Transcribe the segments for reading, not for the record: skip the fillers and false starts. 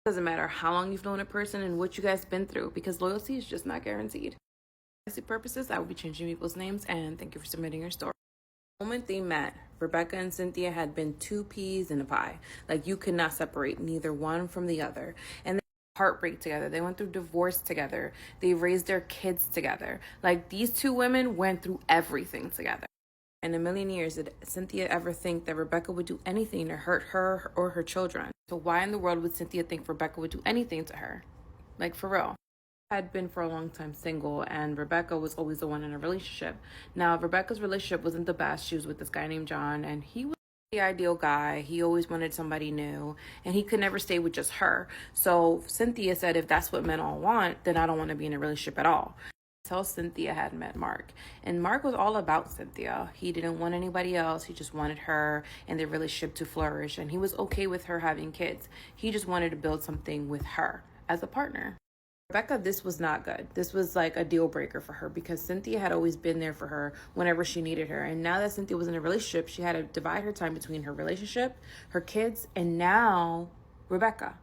Doesn't matter how long you've known a person and what you guys been through, because loyalty is just not guaranteed. For purposes, I will be changing people's names, and thank you for submitting your story. The moment they met, Rebecca and Cynthia had been two peas in a pie. Like, you could not separate neither one from the other. And they heartbreak together. They went through divorce together. They raised their kids together. Like, these two women went through everything together. In a million years, did Cynthia ever think that Rebecca would do anything to hurt her or her children? So why in the world would Cynthia think Rebecca would do anything to her? Like, for real. Had been for a long time single, and Rebecca was always the one in a relationship. Now, Rebecca's relationship wasn't the best. She was with this guy named John, and he was the ideal guy. He always wanted somebody new, and he could never stay with just her. So Cynthia said, if that's what men all want, then I don't want to be in a relationship at all. Until Cynthia had met Mark, and Mark was all about Cynthia. He didn't want anybody else. He just wanted her and their relationship to flourish, and he was okay with her having kids. He just wanted to build something with her as a partner. Rebecca, this was not good. This was like a deal breaker for her, because Cynthia had always been there for her whenever she needed her. And now that Cynthia was in a relationship, she had to divide her time between her relationship, her kids, and now Rebecca.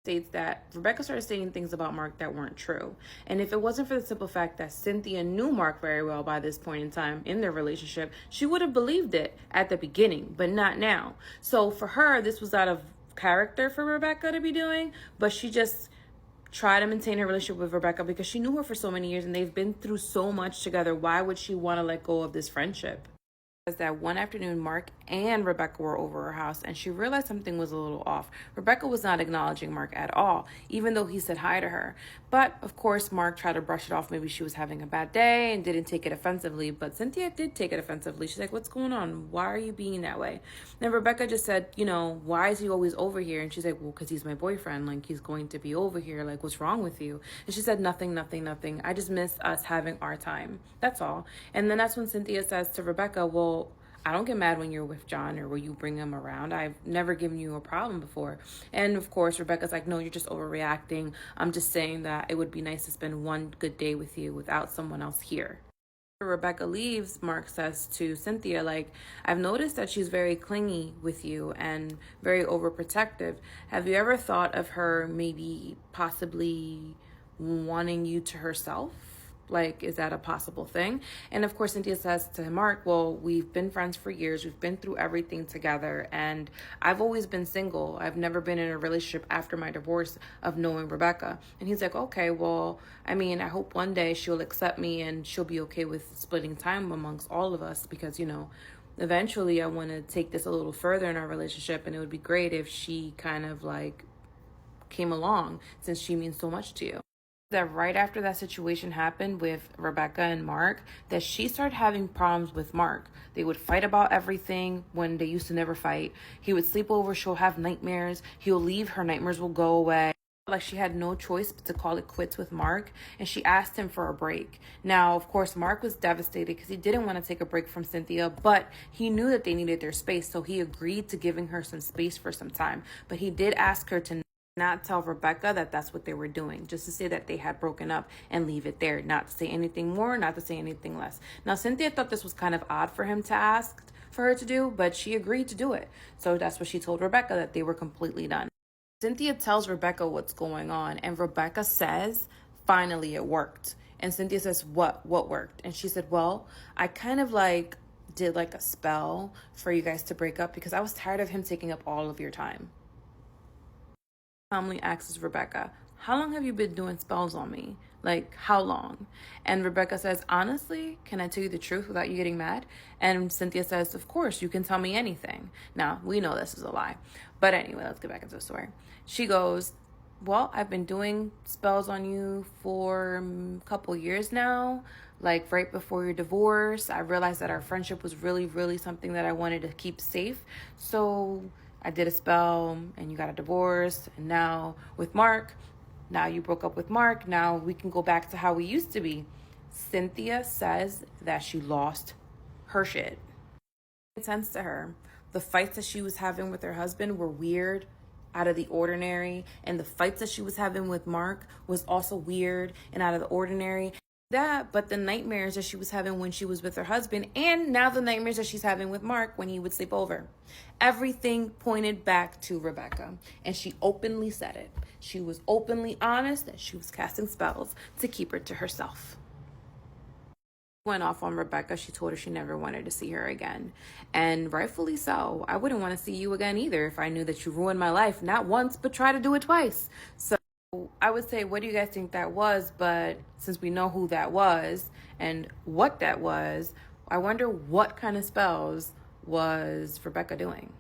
States that Rebecca started saying things about Mark that weren't true. And if it wasn't for the simple fact that Cynthia knew Mark very well by this point in time in their relationship, she would have believed it at the beginning, but not now. So for her, this was out of character for Rebecca to be doing, but she just try to maintain her relationship with Rebecca because she knew her for so many years and they've been through so much together. Why would she want to let go of this friendship? That one afternoon, Mark and Rebecca were over her house, and she realized something was a little off. Rebecca was not acknowledging Mark at all, even though he said hi to her. But of course, Mark tried to brush it off. Maybe she was having a bad day and didn't take it offensively, but Cynthia did take it offensively. She's like, what's going on? Why are you being that way? And Rebecca just said, why is he always over here? And she's like, well, because he's my boyfriend. Like, he's going to be over here. Like, what's wrong with you? And she said, nothing, nothing, nothing. I just miss us having our time. That's all. And then that's when Cynthia says to Rebecca, well, I don't get mad when you're with John or when you bring him around. I've never given you a problem before. And of course, Rebecca's like, no, you're just overreacting. I'm just saying that it would be nice to spend one good day with you without someone else here. After Rebecca leaves, Mark says to Cynthia, like, I've noticed that she's very clingy with you and very overprotective. Have you ever thought of her maybe possibly wanting you to herself? Like, is that a possible thing? And of course, Cynthia says to Mark, well, we've been friends for years. We've been through everything together. And I've always been single. I've never been in a relationship after my divorce of knowing Rebecca. And he's like, okay, well, I hope one day she'll accept me and she'll be okay with splitting time amongst all of us because, eventually I want to take this a little further in our relationship. And it would be great if she kind of like came along since she means so much to you. That right after that situation happened with Rebecca and Mark, that she started having problems with Mark. They would fight about everything when they used to never fight. He would sleep over, she'll have nightmares. He'll leave, her nightmares will go away. Like, she had no choice but to call it quits with Mark, and she asked him for a break. Now, of course, Mark was devastated because he didn't want to take a break from Cynthia, but he knew that they needed their space, so he agreed to giving her some space for some time. But he did ask her to not tell Rebecca that that's what they were doing, just to say that they had broken up and leave it there, not to say anything more, not to say anything less. Now, Cynthia thought this was kind of odd for him to ask for her to do, but she agreed to do it. So that's what she told Rebecca, that they were completely done. Cynthia tells Rebecca what's going on, and Rebecca says, finally it worked. And Cynthia says, what worked? And she said, well, I kind of like did like a spell for you guys to break up because I was tired of him taking up all of your time. Calmly asks Rebecca, how long have you been doing spells on me? Like, how long? And Rebecca says, honestly, can I tell you the truth without you getting mad? And Cynthia says, of course, you can tell me anything. Now, we know this is a lie. But anyway, let's get back into the story. She goes, well, I've been doing spells on you for a couple years now. Like, right before your divorce, I realized that our friendship was really, really something that I wanted to keep safe. So I did a spell and you got a divorce. And now with Mark, now you broke up with Mark. Now we can go back to how we used to be. Cynthia says that she lost her shit. It made sense to her. The fights that she was having with her husband were weird, out of the ordinary. And the fights that she was having with Mark was also weird and out of the ordinary. That, but the nightmares that she was having when she was with her husband, and now the nightmares that she's having with Mark when he would sleep over. Everything pointed back to Rebecca, and she openly said it. She was openly honest that she was casting spells to keep her to herself. Went off on Rebecca. She told her she never wanted to see her again. And rightfully so. I wouldn't want to see you again either if I knew that you ruined my life, not once, but try to do it twice. So I would say, what do you guys think that was? But since we know who that was and what that was, I wonder what kind of spells was Rebecca doing?